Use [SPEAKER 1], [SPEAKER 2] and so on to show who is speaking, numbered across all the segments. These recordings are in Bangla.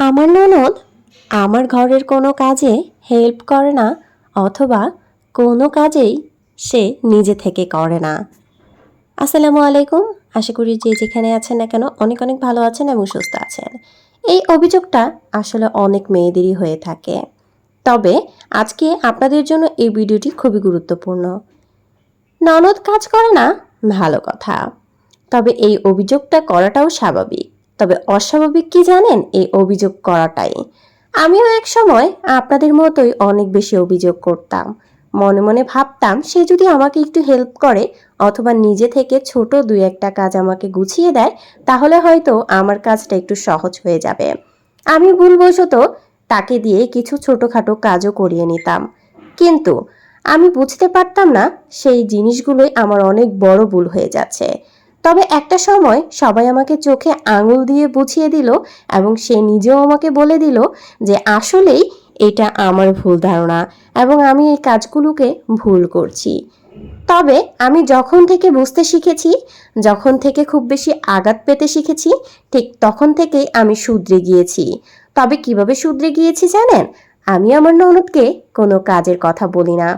[SPEAKER 1] আমার ননদ আমার ঘরের কোনো কাজে হেল্প করে না, অথবা কোনো কাজেই সে নিজে থেকে করে না। আসসালামু আলাইকুম। আশা করি যে যেখানে আছেন না কেন অনেক অনেক ভালো আছেন এবং সুস্থ আছেন। এই অভিযোগটা আসলে অনেক মেয়েদেরই হয়ে থাকে। তবে আজকে আপনাদের জন্য এই ভিডিওটি খুবই গুরুত্বপূর্ণ। ননদ কাজ করে না, ভালো কথা। তবে এই অভিযোগটা করাটাও স্বাভাবিক। তবে অস্বাভাবিক কি জানেন? এই অভিযোগ করাটাই। আমিও এক সময় আপনাদের মতোই অনেক বেশি অভিযোগ করতাম। মনে মনে ভাবতাম সে যদি আমাকে একটু হেল্প করে অথবা নিজে থেকে ছোট দুই একটা কাজ আমাকে গুছিয়ে দেয়, তাহলে হয়তো আমার কাজটা একটু সহজ হয়ে যাবে। আমি ভুলবশত তাকে দিয়ে কিছু ছোটখাটো কাজও করিয়ে নিতাম। কিন্তু আমি বুঝতে পারতাম না সেই জিনিসগুলোই আমার অনেক বড় ভুল হয়ে যাচ্ছে। তবে একটা সময় সবাই আমাকে চোখে আঙুল দিয়ে বুঝিয়ে দিল এবং সে নিজেও আমাকে বলে দিল যে আসলেই এটা আমার ভুল ধারণা এবং আমি এই কাজগুলোকে ভুল করছি। তবে আমি যখন থেকে বুঝতে শিখেছি, যখন থেকে খুব বেশি আঘাত পেতে শিখেছি, ঠিক তখন থেকেই আমি শুধরে গিয়েছি। তবে কিভাবে শুধরে গিয়েছি জানেন? আমি আমার ননদকে কোনো কাজের কথা বলি না।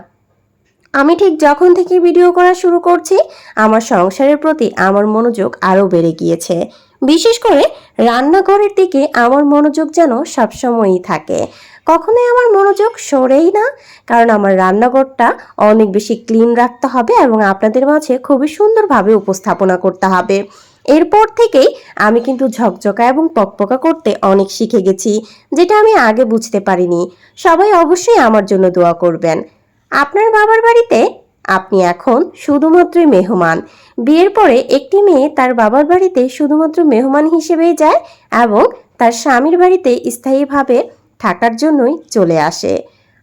[SPEAKER 1] আমি ঠিক যখন থেকে ভিডিও করা শুরু করছি, আমার সংসারের প্রতি আমার মনোযোগ আরও বেড়ে গিয়েছে। বিশেষ করে রান্নাঘরের দিকে আমার মনোযোগ যেন সবসময়ই থাকে। কখনোই আমার মনোযোগ সরেই না, কারণ আমার রান্নাঘরটা অনেক বেশি ক্লিন রাখতে হবে এবং আপনাদের মাঝে খুবই সুন্দরভাবে উপস্থাপনা করতে হবে। এরপর থেকেই আমি কিন্তু ঝকঝকা এবং পকপকা করতে অনেক শিখে গেছি, যেটা আমি আগে বুঝতে পারিনি। সবাই অবশ্যই আমার জন্য দোয়া করবেন। আপনার বাবার বাড়িতে আপনি এখন শুধুমাত্রই মেহমান। বিয়ের পরে একটি মেয়ে তার বাবার বাড়িতে শুধুমাত্র মেহমান হিসেবেই যায় এবং তার স্বামীর বাড়িতে স্থায়ীভাবে থাকার জন্যই চলে আসে।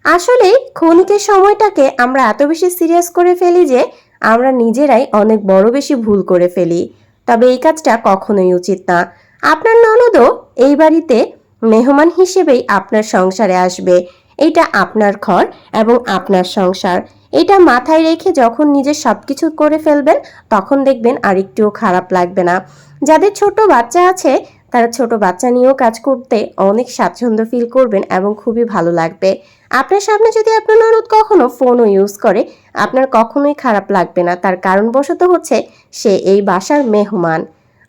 [SPEAKER 1] আসলে ক্ষণিকের সময়টাকে আমরা এত বেশি সিরিয়াস করে ফেলি যে আমরা নিজেরাই অনেক বড় বেশি ভুল করে ফেলি। তবে এই কাজটা কখনোই উচিত না। আপনার ননদও এই বাড়িতে মেহমান হিসেবেই আপনার সংসারে আসবে। এটা আপনার ঘর এবং আপনার সংসার। এটা মাথায় রেখে যখন নিজের সবকিছু করে ফেলবেন, তখন দেখবেন আর একটুও খারাপ লাগবে না। যাদের ছোট বাচ্চা আছে, তারা ছোট বাচ্চা নিয়েও কাজ করতে অনেক স্বাচ্ছন্দ্য ফিল করবেন এবং খুবই ভালো লাগবে। আপনার সামনে যদি আপনার ননদ কখনো ফোনও ইউজ করে, আপনার কখনোই খারাপ লাগবে না। তার কারণবশত হচ্ছে সে এই বাসার মেহমান।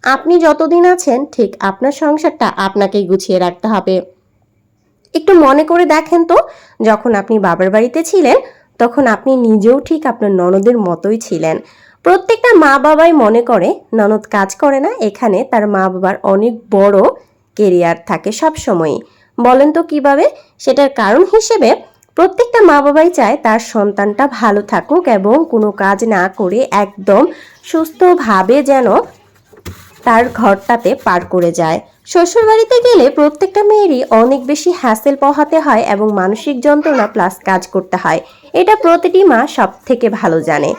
[SPEAKER 1] আপনি যতদিন আছেন, ঠিক আপনার সংসারটা আপনাকেই গুছিয়ে রাখতে হবে। একটু মনে করে দেখেন তো, যখন আপনি বাবার বাড়িতে ছিলেন, তখন আপনি নিজেও ঠিক আপনার ননদের মতোই ছিলেন। প্রত্যেকটা মা বাবাই মনে করে ননদ কাজ করে না, এখানে তার মা বাবার অনেক বড় কেরিয়ার থাকে সব সময়ই। বলেন তো কিভাবে? সেটার কারণ হিসেবে প্রত্যেকটা মা বাবাই চায় তার সন্তানটা ভালো থাকুক এবং কোনো কাজ না করে একদম সুস্থভাবে যেন তার ঘরটাতে পার করে যায়। শ্বশুর বাড়িতে গেলে প্রত্যেকটা মেয়েরই অনেক বেশি হ্যাসেল পোহাতে হয় এবং মানসিক যন্ত্রণা প্লাস কাজ করতে হয়। এটা প্রতিটি মা সব থেকে ভালো জানে।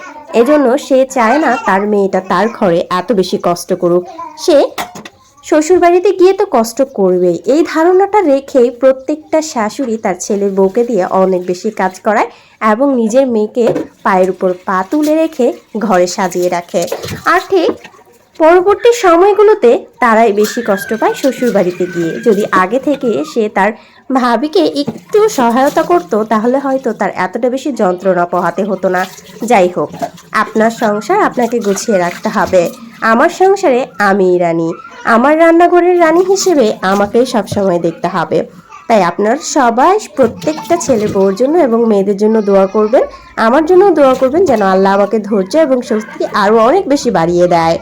[SPEAKER 1] এজন্য সে চায় না তার মেয়েটা তার ঘরে এত বেশি কষ্ট করুক। সে শ্বশুর বাড়িতে গিয়ে তো কষ্ট করবেই, এই ধারণাটা রেখেই প্রত্যেকটা শাশুড়ি তার ছেলের বউকে দিয়ে অনেক বেশি কাজ করায় এবং নিজের মেয়েকে পায়ের উপর পা তুলে রেখে ঘরে সাজিয়ে রাখে। আর ঠিক পরবর্তী সময়গুলোতে তারাই বেশি কষ্ট পায় শ্বশুর বাড়িতে গিয়ে। যদি আগে থেকে সে তার ভাবিকে একটু সহায়তা করত, তাহলে হয়তো তার এতটা বেশি যন্ত্রণা পোহাতে হতো না। যাই হোক, আপনার সংসার আপনাকে গুছিয়ে রাখতে হবে। আমার সংসারে আমিই রানী। আমার রান্নাঘরের রানী হিসেবে আমাকেই সবসময় দেখতে হবে। তাই আপনার সবাই প্রত্যেকটা ছেলে বউর জন্য এবং মেয়েদের জন্য দোয়া করবেন। আমার জন্য দোয়া করবেন যেন আল্লাহ আমাকে ধৈর্য এবং শক্তি আরও অনেক বেশি বাড়িয়ে দেয়।